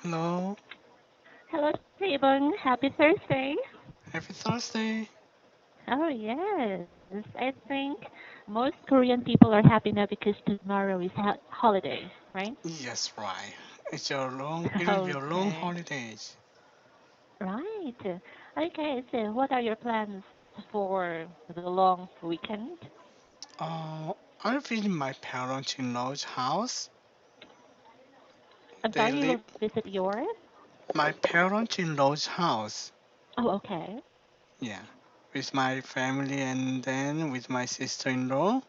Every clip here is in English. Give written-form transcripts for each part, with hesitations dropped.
Hello, Hello, Stephen. Happy Thursday. happy Thursday. Oh, yes. I think most Korean people are happy now because tomorrow is holiday, right? Yes, right. It will be a long Okay. holidays. Right. Okay, so what are your plans for the long weekend? Uh, I'll visit my parents-in-law's house. I'm They sorry, you live will visit yours? my parents-in-law's house. Oh, okay. Yeah, with my family and then with my sister-in-law.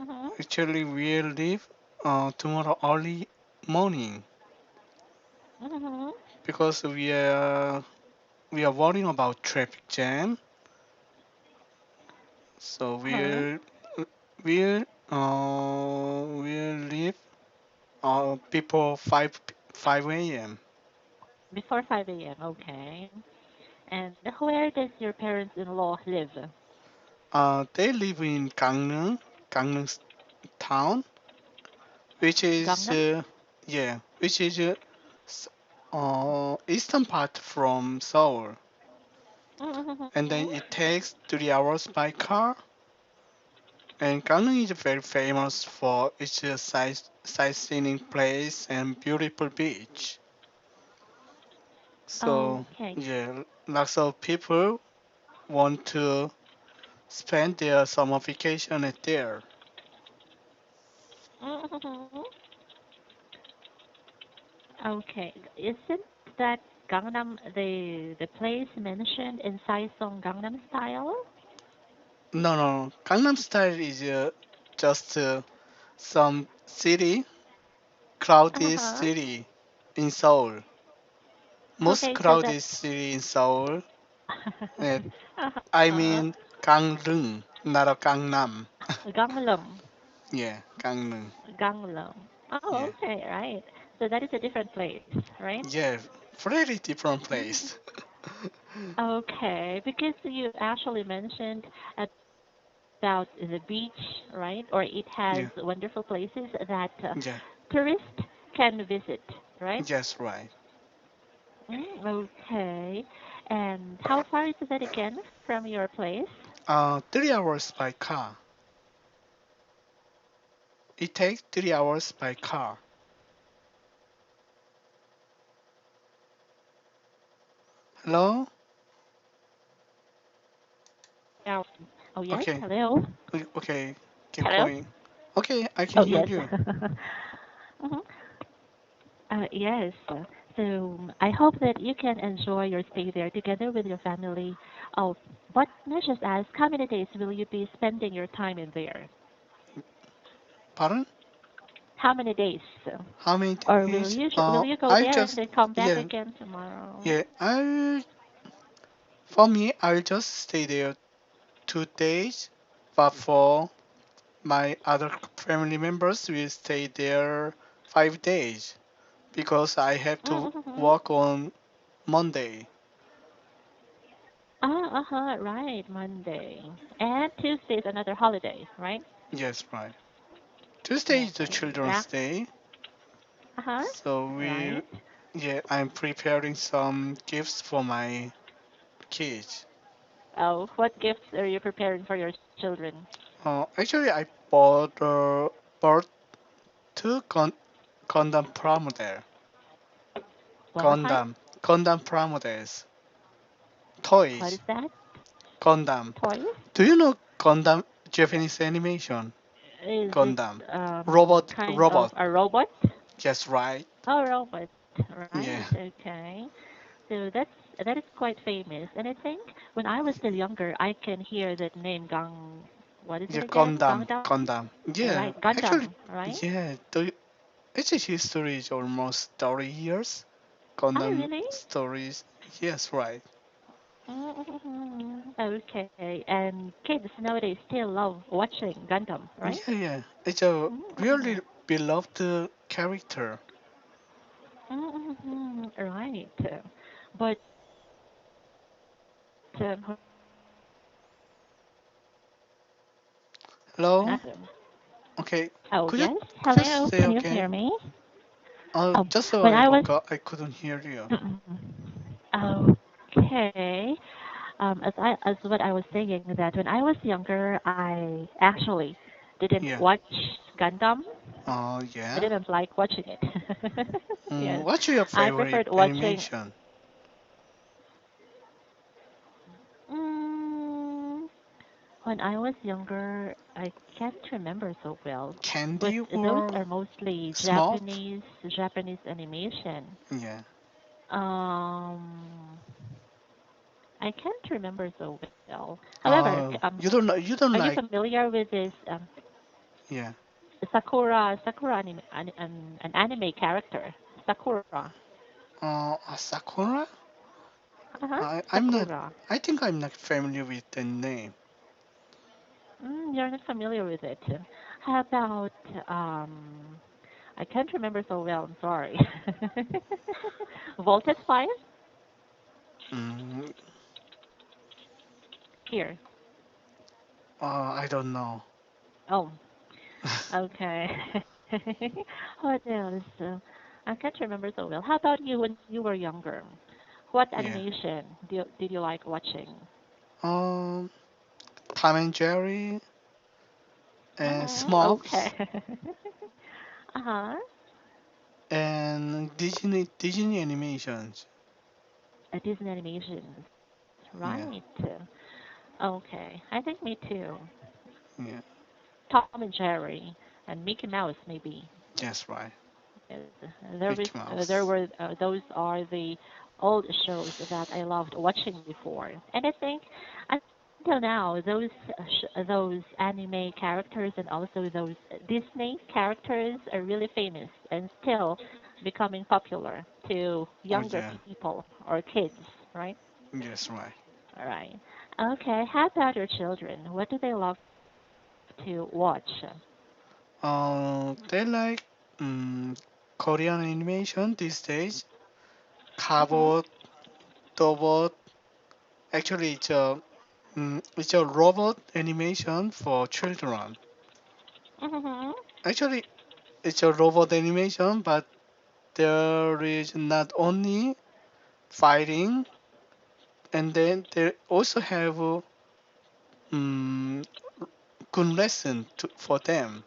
Mm-hmm. Actually, we'll leave tomorrow early morning Mm-hmm. because we are worrying about traffic jam. So Uh-huh. we'll leave before 5 a.m. Before 5 a.m., okay. And where does your parents-in-law live? They live in Gangneung town, which is Gangnam? s- eastern part from Seoul, and then Mm-hmm. it takes 3 hours by car. And Gangneung is very famous for its sightseeing place and beautiful beach. So Okay. yeah, lots of people want to spend their summer vacation at there. Mhm. Okay. Isn't that Gangnam the place mentioned in Saisong Gangnam Style? No, no, Gangnam Style is just some city, crowded Uh-huh. city in Seoul. Most Okay, so that crowded city in Seoul. Uh, I uh-huh. mean Gangneung, not a Gangnam. Gangnam. Yeah, Gangneung. Gangnam. Oh, Yeah, okay, right. So that is a different place, right? yeah, very different Mhm. place. Okay, because you actually mentioned about the beach, right? Or it has Yeah, wonderful places that yeah, tourists can visit, right? yes, right. Okay. And how far is that again from your place? 3 hours by car. It takes 3 hours by car. Hello? Now, oh yes, Okay, hello. okay, keep Hello. going. Okay, I can Oh hear yes. you. Mhm. Yes. So I hope that you can enjoy your stay there together with your family. Oh, but let's just ask, how many days will you be spending your time in there? Pardon? How many days? How many Or days? will you go I there and just, then come back yeah, again tomorrow? yeah, for me, I'll just stay there 2 days, but for my other family members will stay there 5 days because I have to Mm-hmm. work on Monday. Ah, uh-huh, right, Monday. And Tuesday is another holiday, right? Yes, right. Tuesday is the Okay. children's day, Uh-huh, so right. I'm preparing some gifts for my kids. Oh, what gifts are you preparing for your children? Actually, bought two Gundam Promodel. One more time? Gundam Promodels. What Toys. is that? Gundam. Toys? Do you know Gundam Japanese animation? Is it Gundam. Robot. kind of Robot. a robot? Just right. Oh, robot. Yeah. Right, okay. So that is quite famous. And I think when I was still younger, I can hear that name what is it Yeah, again? Gundam. Gundam? Gundam. Yeah. Right, Gundam, Actually, right? yeah. Its history is almost 30 years. Oh, Gundam really? stories. Yes, right. Okay. And kids nowadays still love watching Gundam, right? Yeah, yeah. It's a really Mhm. beloved character. Right. But Hello? nothing. Okay. Oh, Could you yes. could you Hello. say Can you again? hear me? Oh, Um, just a when while I was ago, I couldn't hear you. okay, as what I was saying that when I was younger, I actually didn't Yeah. watch Gundam. Oh, I yeah. didn't like watching it. Yes, What's your I favorite preferred watching. animation? Mm, when I was younger, I can't remember so well, but Candy those or are mostly Smurf? Japanese animation. Yeah. Um, I can't remember so well. However, You don't are you like, familiar with this yeah. Sakura an anime character? Sakura. Sakura? Uh-huh. I'm not, Sakura. I think I'm not familiar with the name. You're not familiar with it. How about I can't remember so well, I'm sorry. Voltage 5? Mm, Here. I don't know. Oh, okay. What else? I can't remember so well. How about you when you were younger? What Yeah. animation did you like watching? Um, Tom and Jerry and Okay. Smurfs Uh-huh. and Disney animations. Disney animations, Yeah. right? Okay. I think me too. Yeah. Tom and Jerry and Mickey Mouse maybe. That's right. Yes, Mickey there Mouse. were those are the old shows that I loved watching before, and I think until now those anime characters and also those Disney characters are really famous and still becoming popular to Oh younger yeah. people or kids, right? That's right. All right. Okay. How about your children? What do they love to watch? They like um, Korean animation these days. Mhm. Cabot, Dobot. Actually, it's a robot animation for children. Mhm. Actually, it's a robot animation, but there is not only fighting, and then they also have um, good lesson for them,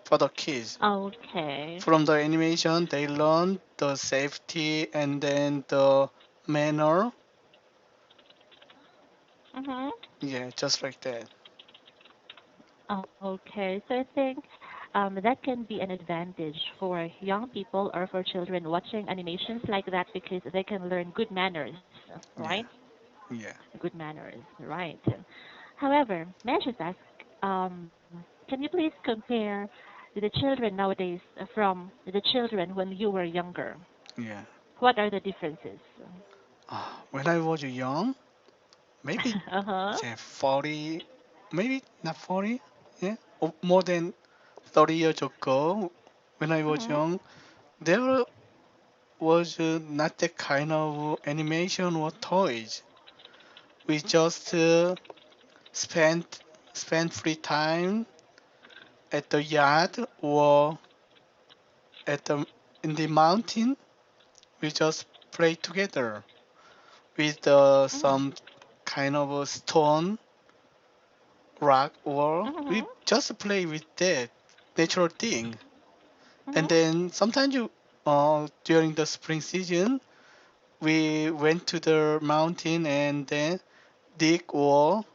for the kids. Okay. From the animation, they learn the safety and then the manner. Mhm. Yeah, just like that. Okay. So I think that can be an advantage for young people or for children watching animations like that because they can learn good manners, right? Yeah, yeah, Good manners, right? However, may I just ask, can you please compare the children nowadays from the children when you were younger? yeah. What are the differences? When I was young, maybe Uh-huh. yeah, 40, maybe not 40, yeah, more than 30 years ago, when I was Mhm. young, there was not that kind of animation or toys. We just spent spend free time at the yard or at the in the mountain. We just play together with Mhm. some kind of a stone, rock, or we Mhm. just play with that natural thing. And Mhm. then sometimes during the spring season, we went to the mountain and then dig or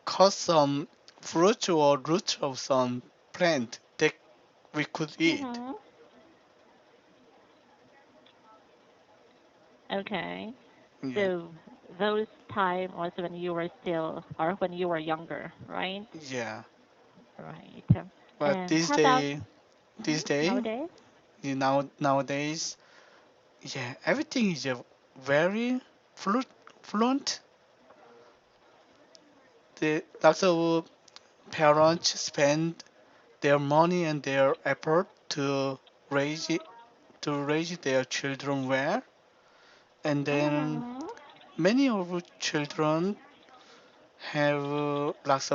cut some fruit or root of some plant that we could eat. Mhm. Okay. Yeah, So those time was when you were still or when you were younger, right? yeah. Right. But And how about these day, nowadays? nowadays, yeah, everything is very flu- fluent. Lots of parents spend their money and their effort raise it, to raise their children well, and then Mhm. many of the children have lots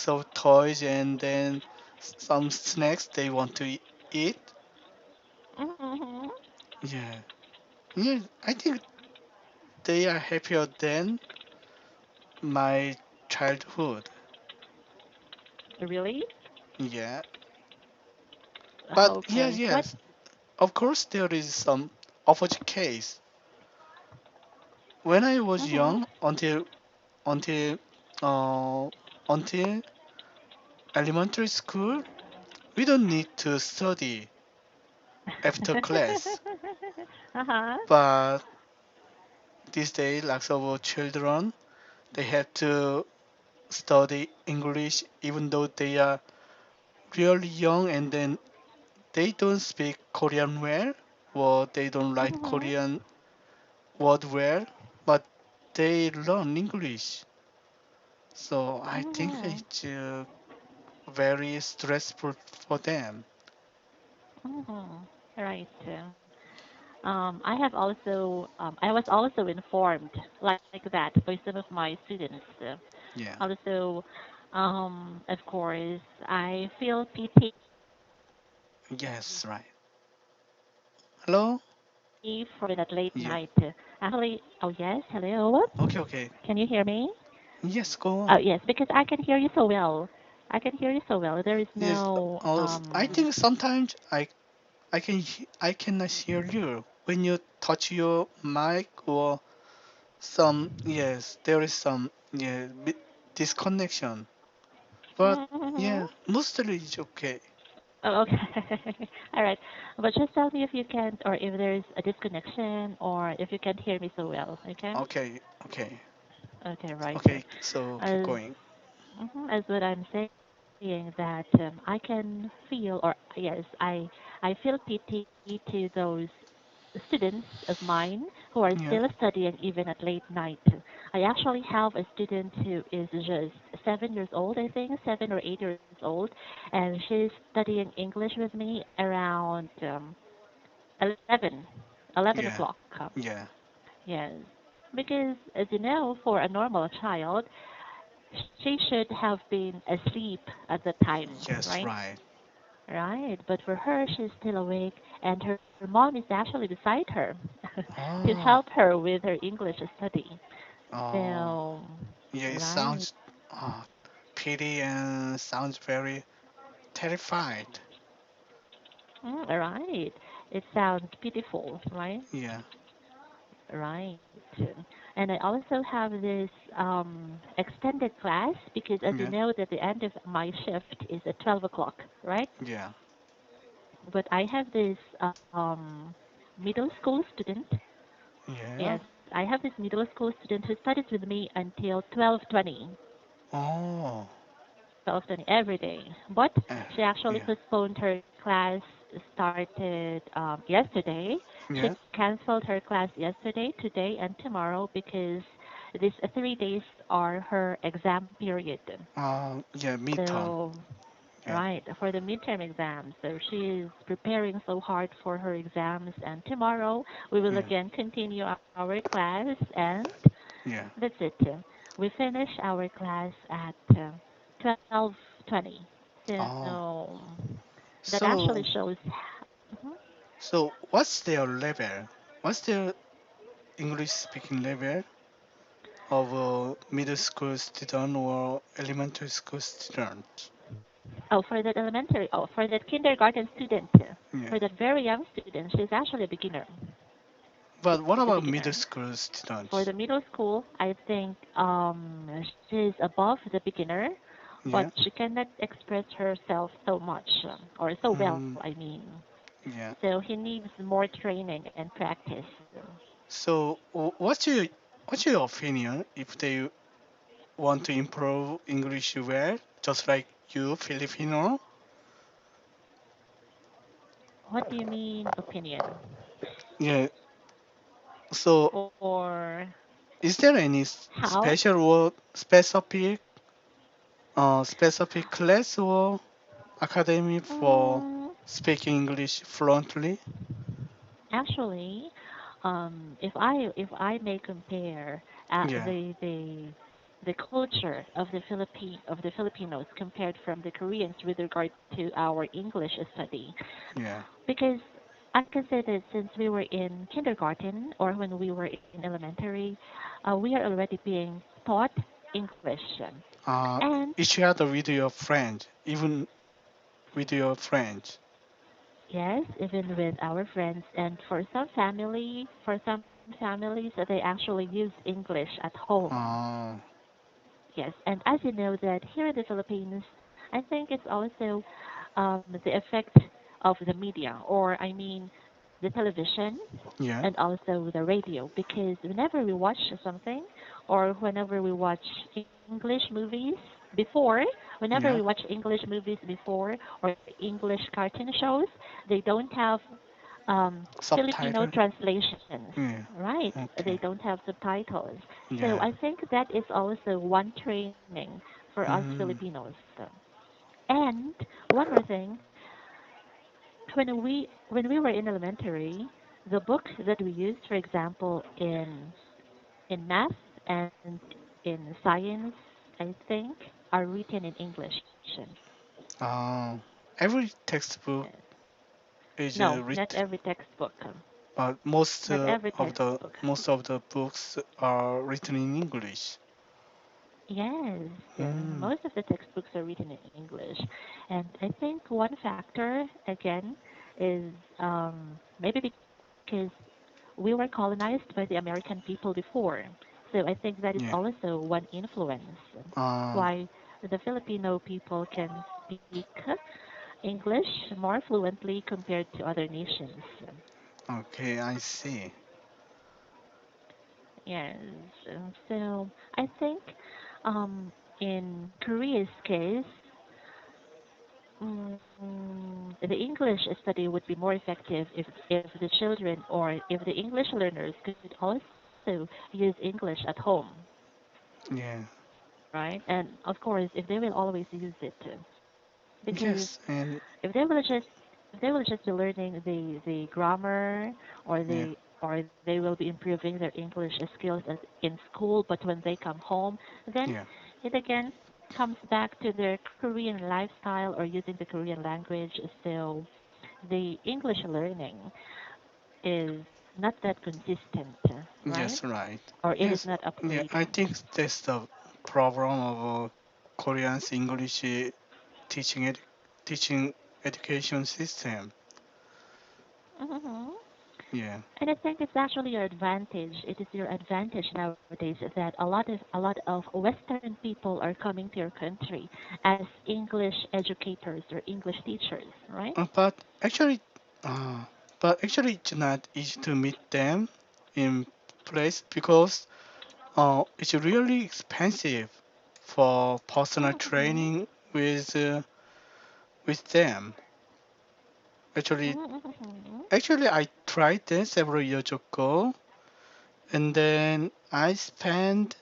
of toys and then some snacks they want to eat. Mm-hmm. Yeah. Yeah, I think they are happier than my childhood. Really? Yeah. But yes, Okay. What? yes. Of course, there is some opposite case. When I was Mm-hmm. young, until uh, until elementary school, we don't need to study after class. Uh-huh. But these days, lots of children they have to study English even though they are really young, and then they don't speak Korean well, or they don't write Mm-hmm. Korean word well, but they learn English. So I think Mm-hmm. it's very stressful for them. Mm-hmm. Right. I have also, I was also informed like that by some of my students. Yeah. Also, of course, I feel pity Yes, right. Hello? for that late Yeah. night. Actually, oh yes, hello. Okay, okay. Can you hear me? Yes, go Oh on. yes, because I can hear you so well. I can hear you so well. There is Yes, no I think sometimes I cannot hear you when you touch your mic, or some, yes, there is some, yeah, disconnection. But Mhm. yeah, mostly it's okay. Oh, okay. All right. But just tell me if you can't, or if there's a disconnection, or if you can't hear me so well. Okay. Okay, okay, Okay. Right. okay. So keep As going. as what I'm saying that I can feel, or yes, I feel pity to those students of mine who are Yeah, still studying even at late night. I actually have a student who is just 7 years old, I think, 7 or 8 years old, and she's studying English with me around 11, 11 yeah, o'clock. yeah. Yes, because as you know, for a normal child, she should have been asleep at the time, Yes, right? right. Right, but for her, she's still awake, and her mom is actually beside her to Oh, help her with her English study. oh, So, yeah. It right, sounds pity and sounds very terrified. right. It sounds pitiful, right? Yeah, Right. And I also have this extended class because, as you yeah, know, that the end of my shift is at 12 o'clock, right? yeah. But I have this middle school student. Yeah. Yes, I have this middle school student who studies with me until 12:20, Oh, 12:20 every day. But she actually yeah, postponed her class started yesterday. She yeah. canceled her class yesterday, today, and tomorrow because these 3 days are her exam period. Yeah. Midterm. So, Yeah, right, for the midterm exams. So she is preparing so hard for her exams, and tomorrow we will yeah, again continue our class, and yeah. that's it. We finish our class at 12:20. Oh, So that actually so shows. Mhm. what's their level? What's their English speaking level of a middle school student or elementary school student? Oh, for that elementary, oh, for that kindergarten student, Yeah. for that very young student, she's actually a beginner. But what She's a about beginner. middle school For students? the middle school, I think she's above the beginner, but Yeah. she cannot express herself so much or so well. Mm, I mean, yeah. so he needs more training and practice. So what's your opinion if they want to improve English well, just like you, Filipino? What do you mean opinion? Yeah. So Or is there any how? special or specific class or academy for Mm, speaking English fluently? actually, if I may compare Yeah. the culture of the Filipinos compared from the Koreans with regard to our English study, Yeah. because I can say that since we were in kindergarten or when we were in elementary, we are already being taught English. Uh, And each other with your friends, even with your friends. yes, even with our friends, and for some families, they actually use English at home. Uh, Yes, and as you know that here in the Philippines, I think it's also the effect of the media, or I mean the television and yeah, also the radio, because whenever we watch something or whenever we watch English movies before, whenever we yeah. watch English movies before or English cartoon shows, they don't have Filipino Subtitle. translations, Yeah. right? They Okay. don't have subtitles. So Yeah. I think that is also one training for us Mm, Filipinos. And one more thing, when we were in elementary, the books that we used, for example, in math and in science, I think, are written in English. uh, every textbook is No, not written, every textbook. but Not every textbook. most of the books are written in English. Yes, Mm, most of the textbooks are written in English, and I think one factor again is maybe because we were colonized by the American people before, so I think that is yeah. also one influence Uh, why the Filipino people can speak English more fluently compared to other nations. okay, I see. Yes, so I think in Korea's case, the English study would be more effective if the children or if the English learners could also use English at home, Yeah. right? And of course, if they will always use it, because Yes, and if they will just if they will just be learning the grammar or yeah, they will be improving their English skills in school, but when they come home, then yeah. it again comes back to their Korean lifestyle or using the Korean language. So the English learning is not that consistent, right? Yes, right. Or it is Yes, not yeah. upgrading. I think that's the problem of Korean's English teaching ed- teaching education system. Hmm. Yeah. And I think it's actually your advantage. It is your advantage nowadays that a lot of Western people are coming to your country as English educators or English teachers, right? Uh, but actually, uh, but actually, it's not easy to meet them in place because it's really expensive for personal Mm-hmm. training with them. Actually, Mm-hmm. actually, I tried that several years ago, and then I spent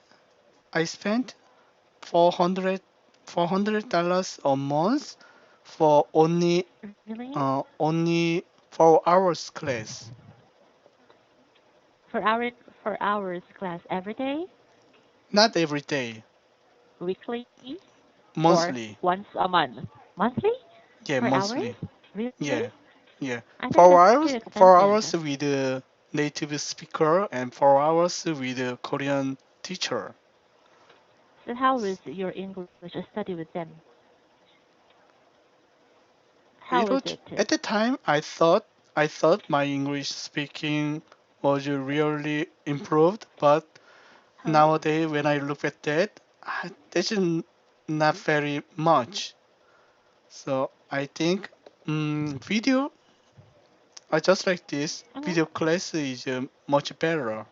400 $400 a month for Really? only 4 hours class, For hour for hours class every day, not every day, weekly, or monthly. once a month? Monthly? Yeah, For hours? monthly. Really? Yeah, yeah. I think four that's too hours, four expensive. hours with a native speaker and 4 hours with a Korean teacher. So how was your English study with them? How It was was it? at the time I thought my English speaking was really improved, but Huh? nowadays when I look at that, that's not very much. So I think video just like this Mm-hmm. video class is much better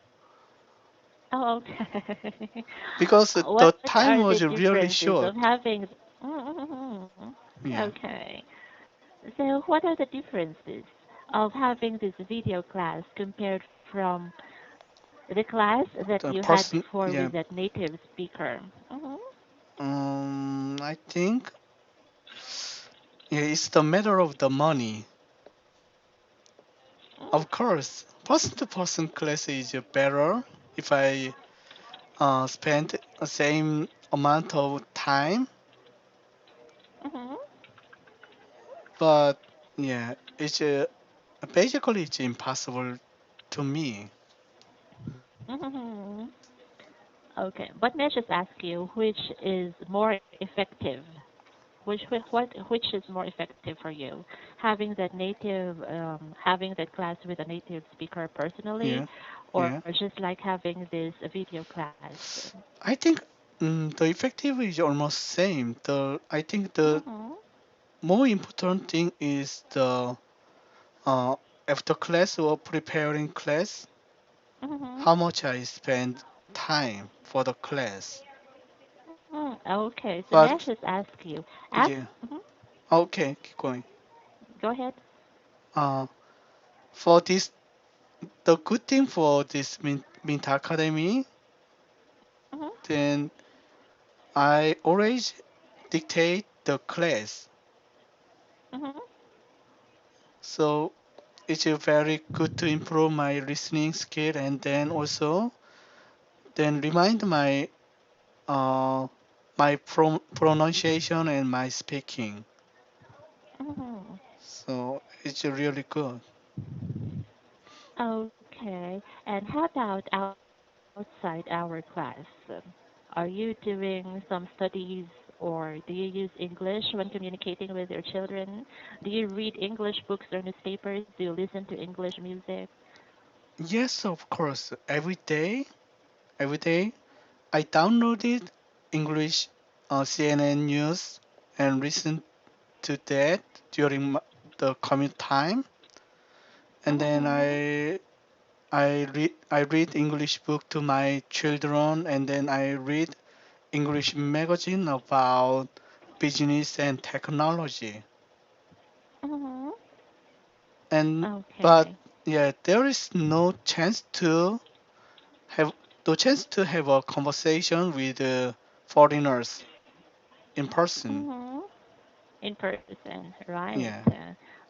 Oh, okay. because What the are time the was really differences of short. having? Mm-hmm. Yeah, Okay. So, what are the differences of having this video class compared from the class that the you had person. before Yeah, with that native speaker? Mm-hmm. I think yeah, it's the matter of the money. Of course, person-to-person class is better if I spend the same amount of time, Mm-hmm. but yeah, it's basically it's impossible to me. Mhm. Okay, but may I just ask you, which is more effective? Which is more effective for you? Having that class with a native speaker personally, Yeah, or yeah. just like having this video class? I think the effective is almost same. The I think the Mhm. more important thing is the uh, after class or preparing class, Mhm. how much I spend time for the class. Okay, so may I But just ask you, yeah, mhm, okay, keep going. go ahead. Uh, for this, the good thing for this Mint Academy, Mhm. then I always dictate the class. Mhm. So it's very good to improve my listening skill and then also then remind uh, my pronunciation and my speaking. Mhm. So it's really good. Okay, and how about outside our class? Are you doing some studies or do you use English when communicating with your children? Do you read English books or newspapers? Do you listen to English music? Yes, of course. Every day, I downloaded English CNN news and listen to that during the commute time. And then Mhm. I read English book to my children, and then I read English magazine about business and technology. Mhm. And but Okay. yeah, there is have no chance to have a conversation with foreigners in person. Mhm. In person, right? Yeah,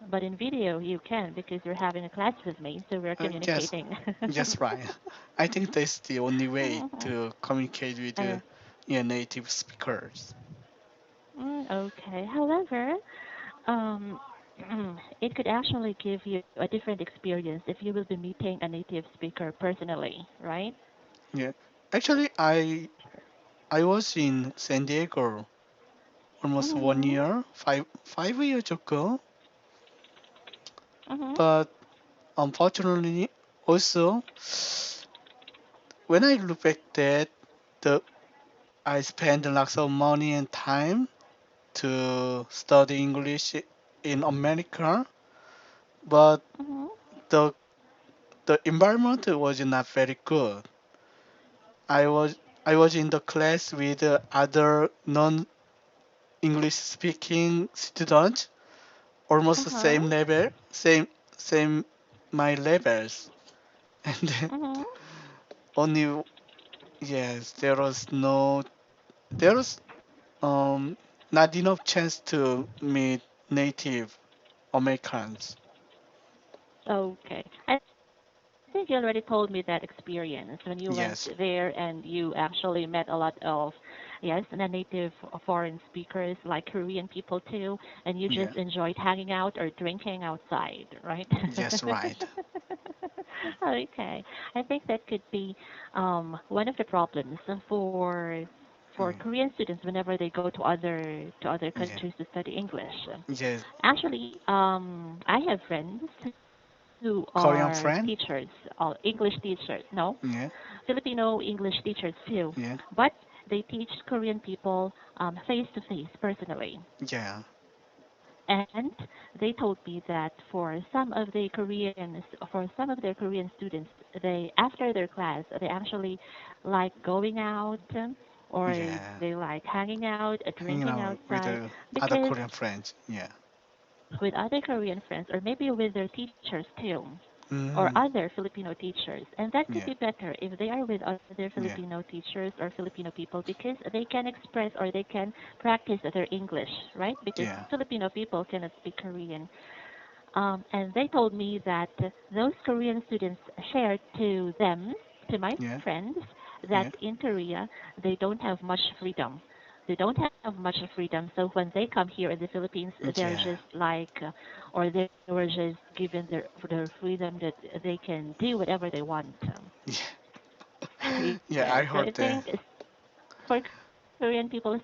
But in video you can because you're having a class with me, so we're yes, communicating. yes, right. I think that's the only way Mhm. to communicate with Uh, yeah, native speakers. okay. However, um, it could actually give you a different experience if you will be meeting a native speaker personally, right? Yeah, actually, I was in San Diego almost one Mhm. year, 5 years ago, Mhm. but unfortunately, also when I look back that the I spent lots of money and time to study English in America, but Mhm. the the environment was not very good. I was I was in the class with other non-English speaking students, almost Uh the huh. same level, same my levels, and then Mhm. only yes, there was not enough chance to meet native Americans. Okay. I think you already told me that experience when you went there Yes, and you actually met a lot of, yes, native foreign speakers like Korean people too, and you just yeah, enjoyed hanging out or drinking outside, right? yes, right. Okay. I think that could be one of the problems for Mm, Korean students whenever they go to other yeah, countries to study English. yes, Actually, I have friends who are Korean teachers, friend. English teachers. No, Yeah, Filipino English teachers too, yeah, but they teach Korean people face to face personally. yeah, And they told me that for some of their Korean students, they after their class they actually like going out or yeah. they like hanging out, Hanging drinking out with outside other because Korean friends. Yeah. with other Korean friends or maybe with their teachers too or Mm, other Filipino teachers. And that could yeah, be better if they are with other yeah, Filipino teachers or Filipino people because they can express or they can practice their English, right? Because yeah, Filipino people cannot speak Korean. And they told me that those Korean students shared to them, to my yeah, friends, that yeah, in Korea they don't have much freedom. they don't have much freedom. So when they come here in the Philippines, they're Yeah. just like, or they were just given their freedom that they can do whatever they want. Yes, Yeah, so I I heard think that. for Korean people studying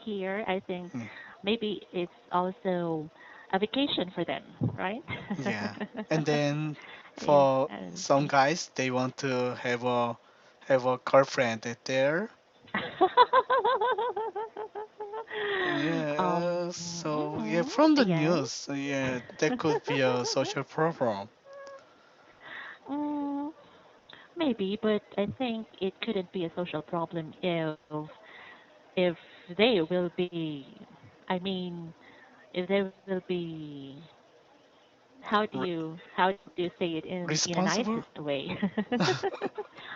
here, I think Mm, maybe it's also a vacation for them, right? yeah. And then Yeah. for some guys, they want to have a girlfriend there. Yeah, so yeah, from the Yes. news, yeah, that could be a social problem. Mm, maybe, but I think it couldn't be a social problem if they will be. I mean, if they will be. R- How do you say it in a Responsible? nicest way?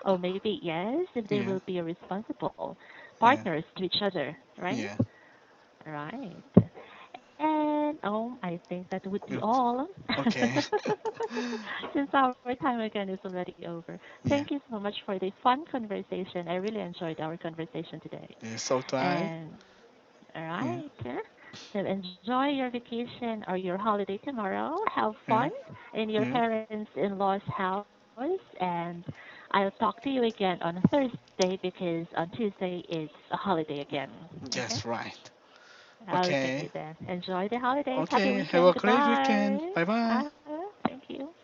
Oh, maybe yes, if they Yeah, will be a responsible yeah, partners to each other, right? yeah. Right. And I think that would be Good. all. Okay. Since our time again is already over. Thank you Yeah, so much for the fun conversation. I really enjoyed our conversation today. yeah. So do I. And all Yeah, right. So enjoy your vacation or your holiday tomorrow. Have fun yeah, in your yeah. parents-in-law's house. And I'll talk to you again on Thursday because on Tuesday it's a holiday again. Okay? That's right. Okay Okay. then. Enjoy the holidays. Happy Okay. Have weekend. a great weekend. Goodbye. Bye bye. Thank you.